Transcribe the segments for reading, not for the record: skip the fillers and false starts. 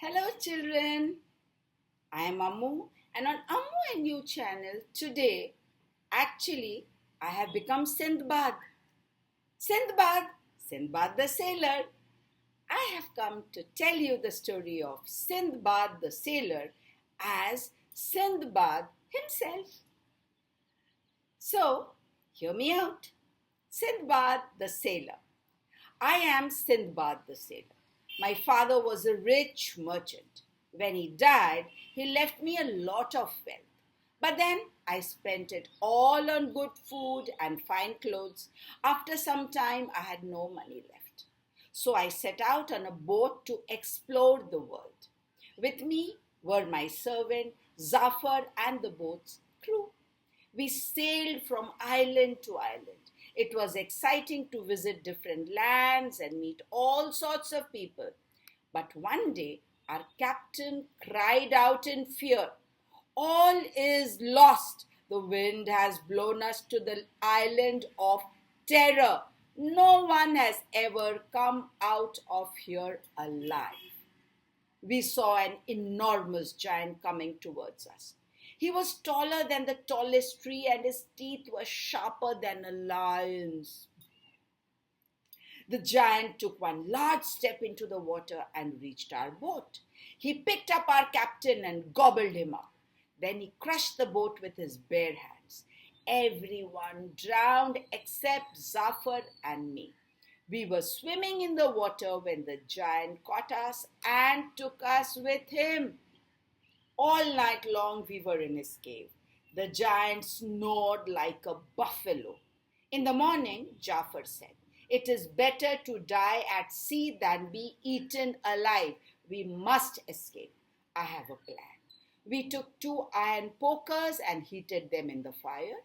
Hello children, I am Ammu and on Ammu and You channel today I have become Sindbad. Sindbad, Sindbad the sailor. I have come to tell you the story of Sindbad the sailor as Sindbad himself. So, hear me out. Sindbad the sailor. I am Sindbad the sailor. My father was a rich merchant. When he died, he left me a lot of wealth. But then I spent it all on good food and fine clothes. After some time, I had no money left. So I set out on a boat to explore the world. With me were my servant, Zafar, and the boat's crew. We sailed from island to island. It was exciting to visit different lands and meet all sorts of people. But one day, our captain cried out in fear, "All is lost! The wind has blown us to the island of terror. No one has ever come out of here alive." We saw an enormous giant coming towards us. He was taller than the tallest tree, and his teeth were sharper than a lion's. The giant took one large step into the water and reached our boat. He picked up our captain and gobbled him up. Then he crushed the boat with his bare hands. Everyone drowned except Zafar and me. We were swimming in the water when the giant caught us and took us with him. All night long we were in his cave. The giant snored like a buffalo. In the morning, Jafar said, "It is better to die at sea than be eaten alive. We must escape. I have a plan." We took 2 iron pokers and heated them in the fire.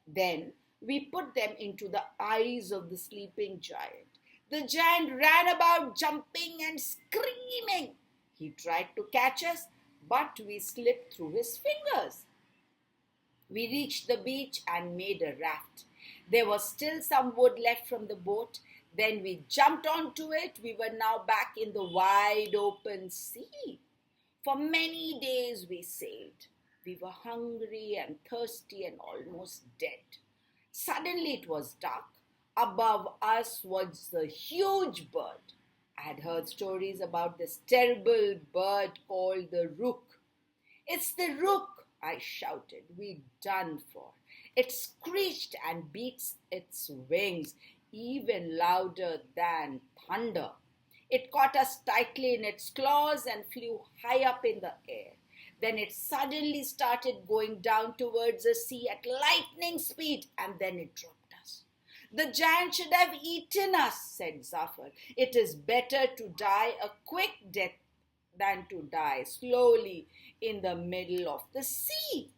Then we put them into the eyes of the sleeping giant. The giant ran about jumping and screaming. He tried to catch us, but we slipped through his fingers. We reached the beach and made a raft. There was still some wood left from the boat. Then we jumped onto it. We were now back in the wide open sea. For many days we sailed. We were hungry and thirsty and almost dead. Suddenly it was dark. Above us was a huge bird. I had heard stories about this terrible bird called the rook. "It's the rook!" I shouted. "We done for." It screeched and beat its wings even louder than thunder. It caught us tightly in its claws and flew high up in the air. Then it suddenly started going down towards the sea at lightning speed, and then it dropped us. "The giant should have eaten us," said Zafar. "It is better to die a quick death than to die slowly in the middle of the sea."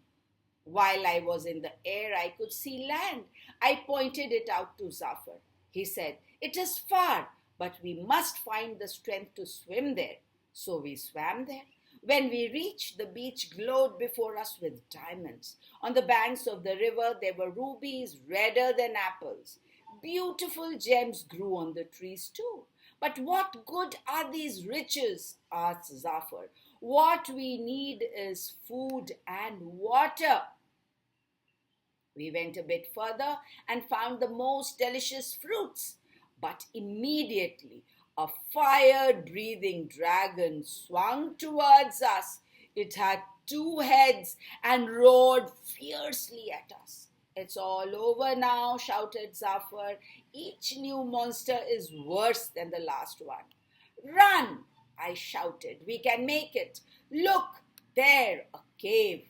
While I was in the air, I could see land. I pointed it out to Zafar. He said, "It is far, but we must find the strength to swim there." So we swam there. When we reached, the beach glowed before us with diamonds. On the banks of the river, there were rubies redder than apples. Beautiful gems grew on the trees too. "But what good are these riches?" asked Zafar. "What we need is food and water." We went a bit further and found the most delicious fruits. But immediately a fire-breathing dragon swung towards us. It had 2 heads and roared fiercely at us. "It's all over now," shouted Zafar. "Each new monster is worse than the last one." "Run!" I shouted. "We can make it. Look, there, a cave."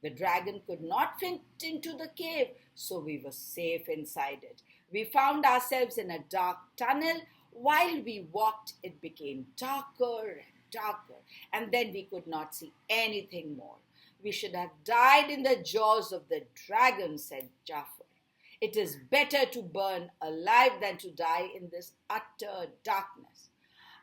The dragon could not fit into the cave, so we were safe inside it. We found ourselves in a dark tunnel. While we walked, it became darker and darker, and then we could not see anything more. "We should have died in the jaws of the dragon," said Jafar. "It is better to burn alive than to die in this utter darkness."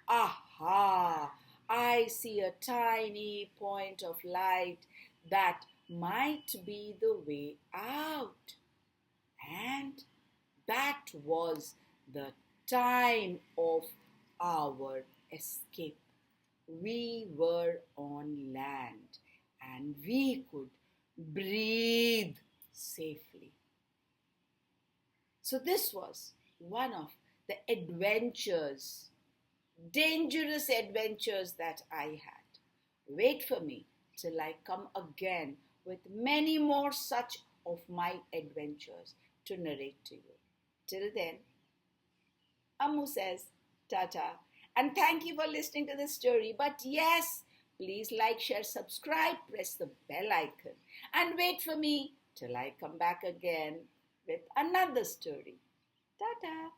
Aha! I see a tiny point of light that might be the way out. And that was the time of our escape. we were on land and we could breathe safely. So, this was one of the adventures, dangerous adventures that I had. Wait for me till I come again with many more such of my adventures to narrate to you. Till then, Ammu says, Tata, and thank you for listening to the story. But yes, please like, share, subscribe, press the bell icon, and wait for me till I come back again with another story. Tata.